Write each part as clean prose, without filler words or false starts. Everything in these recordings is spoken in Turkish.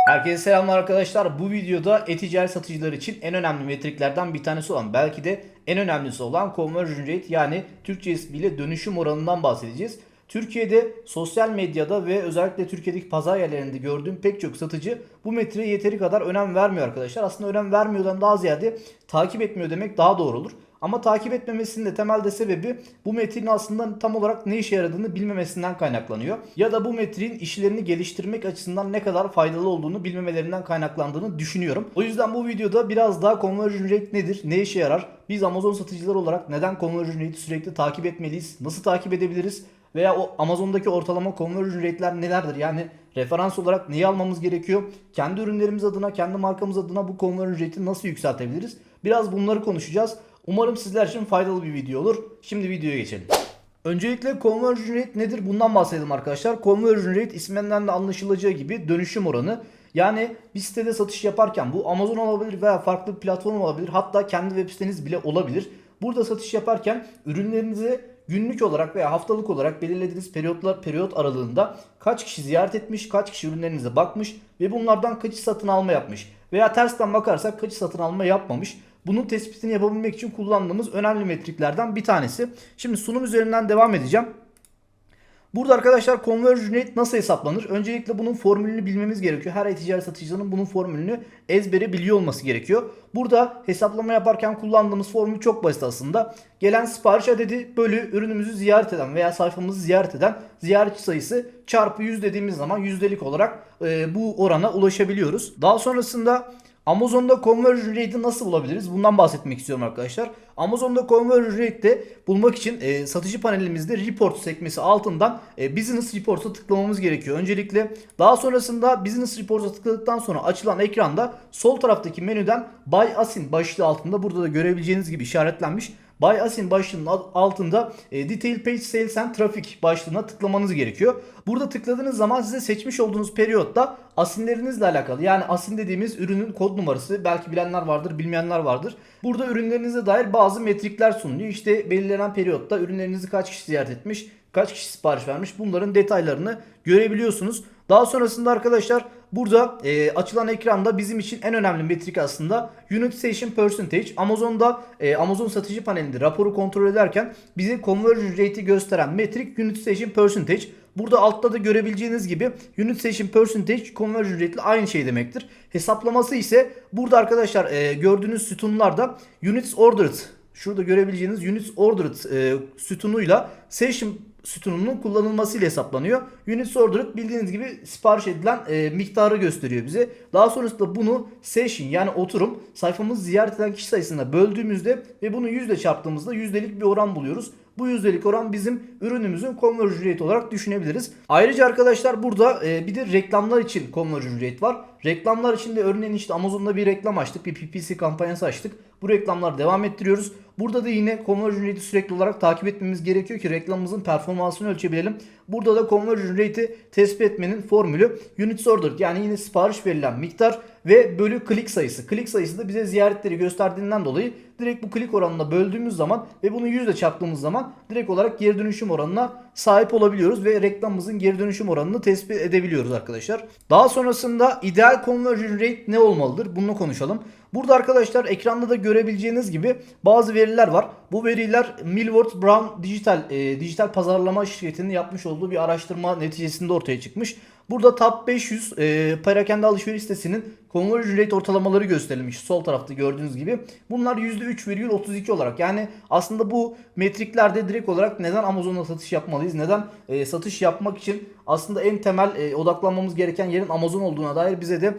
Herkese selamlar arkadaşlar. Bu videoda e-ticaret satıcılar için en önemli metriklerden bir tanesi olan, belki de en önemlisi olan conversion rate, yani Türkçe ismiyle dönüşüm oranından bahsedeceğiz. Türkiye'de sosyal medyada ve özellikle Türkiye'deki pazar yerlerinde gördüğüm pek çok satıcı bu metriğe yeteri kadar önem vermiyor arkadaşlar. Aslında önem vermiyordan daha ziyade takip etmiyor demek daha doğru olur. Ama takip etmemesinin de temelde sebebi bu metriğin aslında tam olarak ne işe yaradığını bilmemesinden kaynaklanıyor. Ya da bu metriğin işlerini geliştirmek açısından ne kadar faydalı olduğunu bilmemelerinden kaynaklandığını düşünüyorum. O yüzden bu videoda biraz daha conversion rate nedir, ne işe yarar, biz Amazon satıcıları olarak neden conversion rate'i sürekli takip etmeliyiz, nasıl takip edebiliriz veya o Amazon'daki ortalama conversion rate'ler nelerdir? Yani referans olarak neyi almamız gerekiyor? Kendi ürünlerimiz adına, kendi markamız adına bu conversion rate'i nasıl yükseltebiliriz? Biraz bunları konuşacağız. Umarım sizler için faydalı bir video olur. Şimdi videoya geçelim. Öncelikle conversion rate nedir? Bundan bahsedelim arkadaşlar. Conversion rate isminden de anlaşılacağı gibi dönüşüm oranı. Yani bir sitede satış yaparken, bu Amazon olabilir veya farklı bir platform olabilir. Hatta kendi web siteniz bile olabilir. Burada satış yaparken ürünlerinizi günlük olarak veya haftalık olarak belirlediğiniz periyot aralığında kaç kişi ziyaret etmiş, kaç kişi ürünlerinize bakmış ve bunlardan kaçı satın alma yapmış veya tersten bakarsak kaçı satın alma yapmamış. Bunun tespitini yapabilmek için kullandığımız önemli metriklerden bir tanesi. Şimdi sunum üzerinden devam edeceğim. Burada arkadaşlar conversion rate nasıl hesaplanır? Öncelikle bunun formülünü bilmemiz gerekiyor. Her e-ticaret satıcının bunun formülünü ezbere biliyor olması gerekiyor. Burada hesaplama yaparken kullandığımız formül çok basit aslında. Gelen sipariş adedi bölü ürünümüzü ziyaret eden veya sayfamızı ziyaret eden ziyaretçi sayısı çarpı 100 dediğimiz zaman yüzdelik olarak bu orana ulaşabiliyoruz. Daha sonrasında Amazon'da conversion rate'i nasıl bulabiliriz? Bundan bahsetmek istiyorum arkadaşlar. Amazon'da conversion rate'de bulmak için satıcı panelimizde report sekmesi altından business report'a tıklamamız gerekiyor. Öncelikle daha sonrasında business report'a tıkladıktan sonra açılan ekranda sol taraftaki menüden Buy As başlığı altında, burada da görebileceğiniz gibi işaretlenmiş, Buy As başlığının altında Detail Page Sales and Traffic başlığına tıklamanız gerekiyor. Burada tıkladığınız zaman size seçmiş olduğunuz periyotta asinlerinizle alakalı, yani asin dediğimiz ürünün kod numarası, belki bilenler vardır, bilmeyenler vardır. Burada ürünlerinize dair bazı metrikler sunuluyor. İşte belirlenen periyotta ürünlerinizi kaç kişi ziyaret etmiş, kaç kişi sipariş vermiş, bunların detaylarını görebiliyorsunuz. Daha sonrasında arkadaşlar burada açılan ekranda bizim için en önemli metrik aslında Utilization Percentage. Amazon'da Amazon satıcı panelinde raporu kontrol ederken bize conversion rate'i gösteren metrik Utilization Percentage. Burada altta da görebileceğiniz gibi Utilization Percentage conversion rate ile aynı şey demektir. Hesaplaması ise burada arkadaşlar gördüğünüz sütunlarda Units Ordered, şurada görebileceğiniz Units Ordered sütunuyla Session sütununun kullanılmasıyla hesaplanıyor. Units Ordered bildiğiniz gibi sipariş edilen miktarı gösteriyor bize. Daha sonrasında bunu Session, yani oturum, sayfamızı ziyaret eden kişi sayısına böldüğümüzde ve bunu 100 ile çarptığımızda yüzdelik bir oran buluyoruz. Bu yüzdelik oran bizim ürünümüzün conversion rate olarak düşünebiliriz. Ayrıca arkadaşlar burada bir de reklamlar için conversion rate var. Reklamlar için de örneğin işte Amazon'da bir reklam açtık, bir PPC kampanyası açtık. Bu reklamları devam ettiriyoruz. Burada da yine conversion rate'i sürekli olarak takip etmemiz gerekiyor ki reklamımızın performansını ölçebilelim. Burada da conversion rate'i tespit etmenin formülü Units Ordered, yani yine sipariş verilen miktar ve bölü klik sayısı. Klik sayısı da bize ziyaretleri gösterdiğinden dolayı direkt bu klik oranına böldüğümüz zaman ve bunu 100 ile çarptığımız zaman direkt olarak geri dönüşüm oranına sahip olabiliyoruz ve reklamımızın geri dönüşüm oranını tespit edebiliyoruz arkadaşlar. Daha sonrasında ideal conversion rate ne olmalıdır? Bunu konuşalım. Burada arkadaşlar ekranda da görebileceğiniz gibi bazı veriler var. Bu veriler Millward Brown dijital pazarlama şirketinin yapmış olduğu bir araştırma neticesinde ortaya çıkmış. Burada Top 500 perakende alışveriş sitesinin conversion rate ortalamaları gösterilmiş. Sol tarafta gördüğünüz gibi. Bunlar %3,32 olarak. Yani aslında bu metriklerde direkt olarak neden Amazon'da satış yapmalıyız? Neden satış yapmak için aslında en temel odaklanmamız gereken yerin Amazon olduğuna dair bize de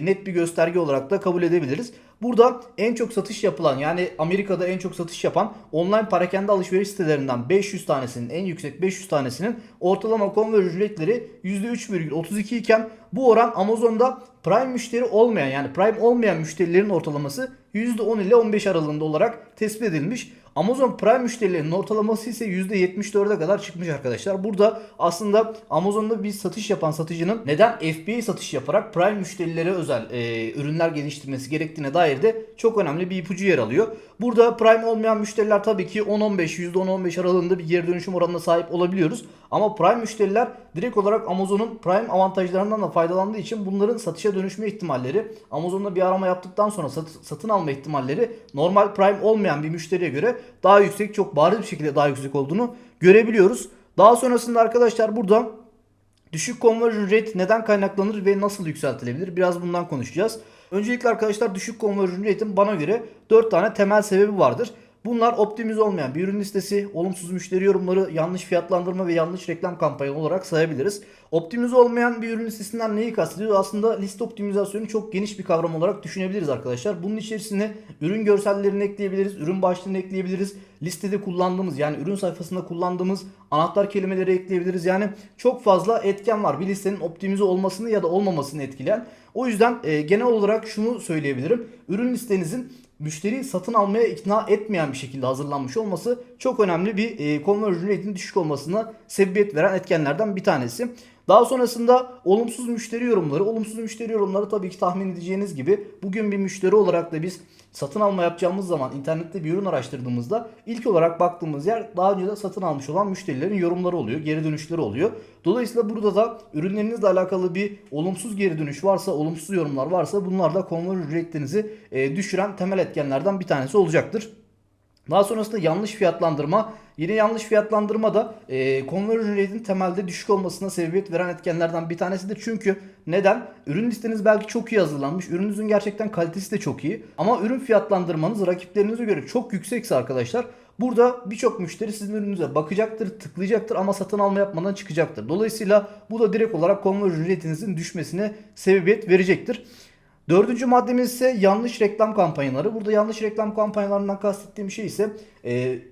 net bir gösterge olarak da kabul edebiliriz. Burada en çok satış yapılan, yani Amerika'da en çok satış yapan online parakende alışveriş sitelerinden 500 tanesinin, en yüksek 500 tanesinin ortalama conversion rate'leri %3,32 iken bu oran Amazon'da Prime müşteri olmayan, yani Prime olmayan müşterilerin ortalaması %10 ile 15 aralığında olarak tespit edilmiş. Amazon Prime müşterilerinin ortalaması ise %74'e kadar çıkmış arkadaşlar. Burada aslında Amazon'da bir satış yapan satıcının neden FBA satış yaparak Prime müşterilere özel ürünler geliştirmesi gerektiğine dair de çok önemli bir ipucu yer alıyor. Burada Prime olmayan müşteriler tabii ki %10-15 aralığında bir geri dönüşüm oranına sahip olabiliyoruz. Ama Prime müşteriler direkt olarak Amazon'un Prime avantajlarından da faydalandığı için bunların satışa dönüşme ihtimalleri, Amazon'da bir arama yaptıktan sonra satın alma ihtimalleri normal Prime olmayan bir müşteriye göre daha yüksek, çok bariz bir şekilde daha yüksek olduğunu görebiliyoruz. Daha sonrasında arkadaşlar burada düşük conversion rate neden kaynaklanır ve nasıl yükseltilebilir? Biraz bundan konuşacağız. Öncelikle arkadaşlar düşük conversion rate'in bana göre 4 tane temel sebebi vardır. Bunlar optimize olmayan bir ürün listesi, olumsuz müşteri yorumları, yanlış fiyatlandırma ve yanlış reklam kampanyaları olarak sayabiliriz. Optimize olmayan bir ürün listesinden neyi kastediyoruz? Aslında liste optimizasyonu çok geniş bir kavram olarak düşünebiliriz arkadaşlar. Bunun içerisine ürün görsellerini ekleyebiliriz, ürün başlığını ekleyebiliriz. Listede kullandığımız, yani ürün sayfasında kullandığımız anahtar kelimeleri ekleyebiliriz. Yani çok fazla etken var bir listenin optimize olmasını ya da olmamasını etkileyen. O yüzden genel olarak şunu söyleyebilirim. Ürün listenizin müşteriyi satın almaya ikna etmeyen bir şekilde hazırlanmış olması çok önemli bir conversion rate'in düşük olmasına sebebiyet veren etkenlerden bir tanesi. Daha sonrasında olumsuz müşteri yorumları. Olumsuz müşteri yorumları tabii ki tahmin edeceğiniz gibi bugün bir müşteri olarak da biz satın alma yapacağımız zaman internette bir ürün araştırdığımızda ilk olarak baktığımız yer daha önce de satın almış olan müşterilerin yorumları oluyor, geri dönüşleri oluyor. Dolayısıyla burada da ürünlerinizle alakalı bir olumsuz geri dönüş varsa, olumsuz yorumlar varsa bunlar da conversion rate'inizi düşüren temel etkenlerden bir tanesi olacaktır. Daha sonrasında yanlış fiyatlandırma. Yine yanlış fiyatlandırma da conversion rate'in temelde düşük olmasına sebebiyet veren etkenlerden bir tanesidir. Çünkü neden? Ürün listeniz belki çok iyi hazırlanmış. Ürününüzün gerçekten kalitesi de çok iyi. Ama ürün fiyatlandırmanız rakiplerinize göre çok yüksekse arkadaşlar, burada birçok müşteri sizin ürününüze bakacaktır, tıklayacaktır ama satın alma yapmadan çıkacaktır. Dolayısıyla bu da direkt olarak conversion rate'inizin düşmesine sebebiyet verecektir. Dördüncü maddemiz ise yanlış reklam kampanyaları. Burada yanlış reklam kampanyalarından kastettiğim şey ise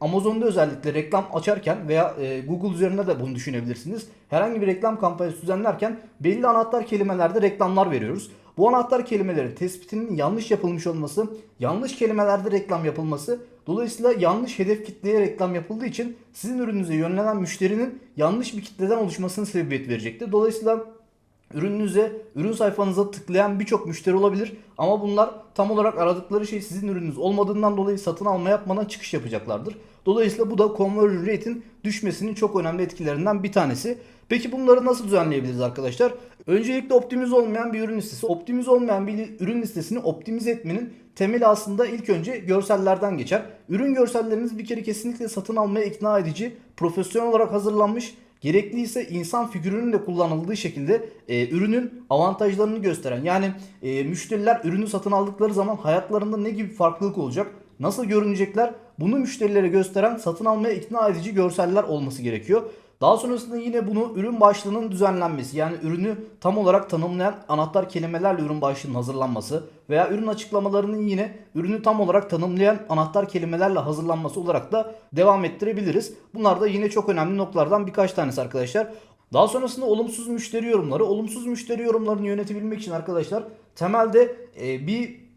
Amazon'da özellikle reklam açarken veya Google üzerinde de bunu düşünebilirsiniz. Herhangi bir reklam kampanyası düzenlerken belli anahtar kelimelerde reklamlar veriyoruz. Bu anahtar kelimelerin tespitinin yanlış yapılmış olması, yanlış kelimelerde reklam yapılması, dolayısıyla yanlış hedef kitleye reklam yapıldığı için sizin ürününüze yönlenen müşterinin yanlış bir kitleden oluşmasına sebebiyet verecektir. Dolayısıyla ürününüze, ürün sayfanıza tıklayan birçok müşteri olabilir ama bunlar tam olarak aradıkları şey sizin ürününüz olmadığından dolayı satın alma yapmadan çıkış yapacaklardır. Dolayısıyla bu da conversion rate'in düşmesinin çok önemli etkilerinden bir tanesi. Peki bunları nasıl düzenleyebiliriz arkadaşlar? Öncelikle optimize olmayan bir ürün listesi. Optimize olmayan bir ürün listesini optimize etmenin temeli aslında ilk önce görsellerden geçer. Ürün görselleriniz bir kere kesinlikle satın almaya ikna edici, profesyonel olarak hazırlanmış, gerekliyse insan figürünün de kullanıldığı şekilde ürünün avantajlarını gösteren, yani müşteriler ürünü satın aldıkları zaman hayatlarında ne gibi farklılık olacak, nasıl görünecekler, bunu müşterilere gösteren, satın almaya ikna edici görseller olması gerekiyor. Daha sonrasında yine bunu ürün başlığının düzenlenmesi, yani ürünü tam olarak tanımlayan anahtar kelimelerle ürün başlığının hazırlanması veya ürün açıklamalarının yine ürünü tam olarak tanımlayan anahtar kelimelerle hazırlanması olarak da devam ettirebiliriz. Bunlar da yine çok önemli noktalardan birkaç tanesi arkadaşlar. Daha sonrasında olumsuz müşteri yorumları. Olumsuz müşteri yorumlarını yönetebilmek için arkadaşlar temelde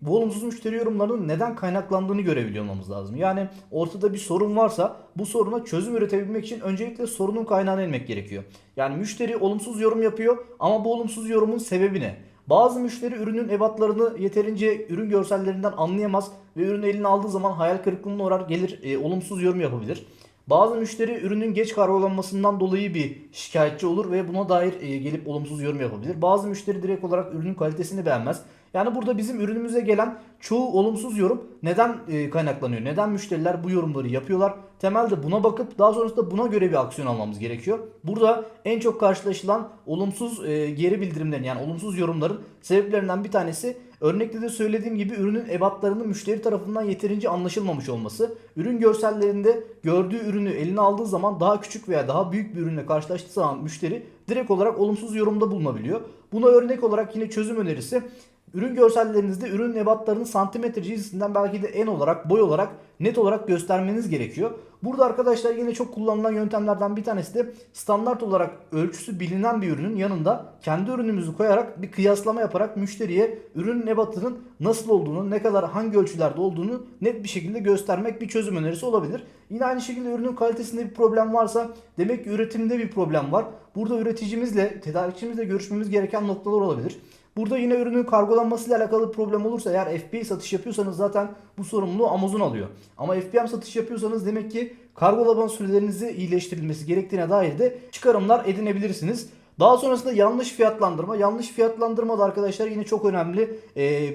bu olumsuz müşteri yorumlarının neden kaynaklandığını görebiliyor olmamız lazım. Yani ortada bir sorun varsa bu soruna çözüm üretebilmek için öncelikle sorunun kaynağını bilmek gerekiyor. Yani müşteri olumsuz yorum yapıyor ama bu olumsuz yorumun sebebi ne? Bazı müşteri ürünün ebatlarını yeterince ürün görsellerinden anlayamaz ve ürünü eline aldığı zaman hayal kırıklığına uğrar, gelir olumsuz yorum yapabilir. Bazı müşteri ürünün geç kargolanmasından dolayı bir şikayetçi olur ve buna dair gelip olumsuz yorum yapabilir. Bazı müşteri direkt olarak ürünün kalitesini beğenmez. Yani burada bizim ürünümüze gelen çoğu olumsuz yorum neden kaynaklanıyor? Neden müşteriler bu yorumları yapıyorlar? Temelde buna bakıp daha sonrasında buna göre bir aksiyon almamız gerekiyor. Burada en çok karşılaşılan olumsuz geri bildirimlerin, yani olumsuz yorumların sebeplerinden bir tanesi, örnekte de söylediğim gibi, ürünün ebatlarının müşteri tarafından yeterince anlaşılmamış olması. Ürün görsellerinde gördüğü ürünü eline aldığı zaman daha küçük veya daha büyük bir ürünle karşılaştığı zaman müşteri direkt olarak olumsuz yorumda bulunabiliyor. Buna örnek olarak yine çözüm önerisi, ürün görsellerinizde ürün ebatlarını santimetre cinsinden belki de en olarak, boy olarak net olarak göstermeniz gerekiyor. Burada arkadaşlar yine çok kullanılan yöntemlerden bir tanesi de standart olarak ölçüsü bilinen bir ürünün yanında kendi ürünümüzü koyarak bir kıyaslama yaparak müşteriye ürünün ebatının nasıl olduğunu, ne kadar hangi ölçülerde olduğunu net bir şekilde göstermek bir çözüm önerisi olabilir. Yine aynı şekilde ürünün kalitesinde bir problem varsa demek ki üretimde bir problem var. Burada üreticimizle, tedarikçimizle görüşmemiz gereken noktalar olabilir. Burada yine ürünün kargolanmasıyla alakalı bir problem olursa, eğer FBA satış yapıyorsanız zaten bu sorumluluğu Amazon alıyor. Ama FBM satış yapıyorsanız demek ki kargolama sürelerinizi iyileştirilmesi gerektiğine dair de çıkarımlar edinebilirsiniz. Daha sonrasında yanlış fiyatlandırma. Yanlış fiyatlandırma da arkadaşlar yine çok önemli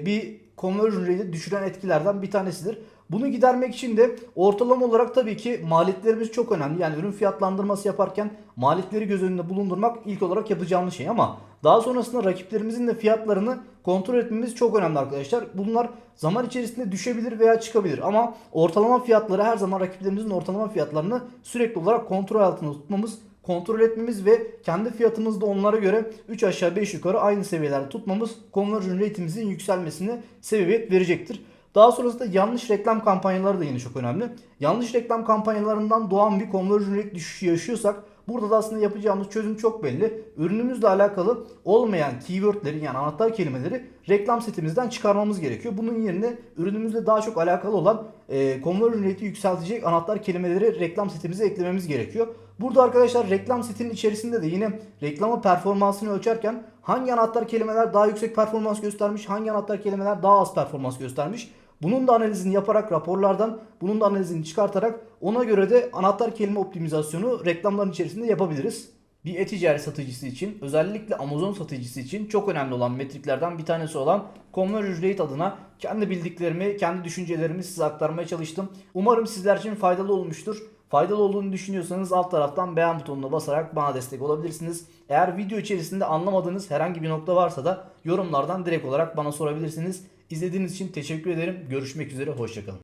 bir conversion rate'i düşüren etkilerden bir tanesidir. Bunu gidermek için de ortalama olarak tabii ki maliyetlerimiz çok önemli. Yani ürün fiyatlandırması yaparken maliyetleri göz önünde bulundurmak ilk olarak yapacağımız şey, ama daha sonrasında rakiplerimizin de fiyatlarını kontrol etmemiz çok önemli arkadaşlar. Bunlar zaman içerisinde düşebilir veya çıkabilir, ama ortalama fiyatları her zaman rakiplerimizin ortalama fiyatlarını sürekli olarak kontrol altında tutmamız, kontrol etmemiz ve kendi fiyatımızı da onlara göre 3 aşağı 5 yukarı aynı seviyelerde tutmamız conversion rate'imizin yükselmesine sebebiyet verecektir. Daha sonrasında yanlış reklam kampanyaları da yine çok önemli. Yanlış reklam kampanyalarından doğan bir conversion rate düşüşü yaşıyorsak burada da aslında yapacağımız çözüm çok belli. Ürünümüzle alakalı olmayan keywordleri, yani anahtar kelimeleri reklam setimizden çıkarmamız gerekiyor. Bunun yerine ürünümüzle daha çok alakalı olan conversion rate'i yükseltecek anahtar kelimeleri reklam setimize eklememiz gerekiyor. Burada arkadaşlar reklam setinin içerisinde de yine reklama performansını ölçerken hangi anahtar kelimeler daha yüksek performans göstermiş, hangi anahtar kelimeler daha az performans göstermiş, bunun da analizini yaparak raporlardan bunun da analizini çıkartarak ona göre de anahtar kelime optimizasyonu reklamların içerisinde yapabiliriz. Bir e-ticaret satıcısı için, özellikle Amazon satıcısı için çok önemli olan metriklerden bir tanesi olan conversion rate adına kendi bildiklerimi, kendi düşüncelerimi size aktarmaya çalıştım. Umarım sizler için faydalı olmuştur. Faydalı olduğunu düşünüyorsanız alt taraftan beğen butonuna basarak bana destek olabilirsiniz. Eğer video içerisinde anlamadığınız herhangi bir nokta varsa da yorumlardan direkt olarak bana sorabilirsiniz. İzlediğiniz için teşekkür ederim. Görüşmek üzere, hoşça kalın.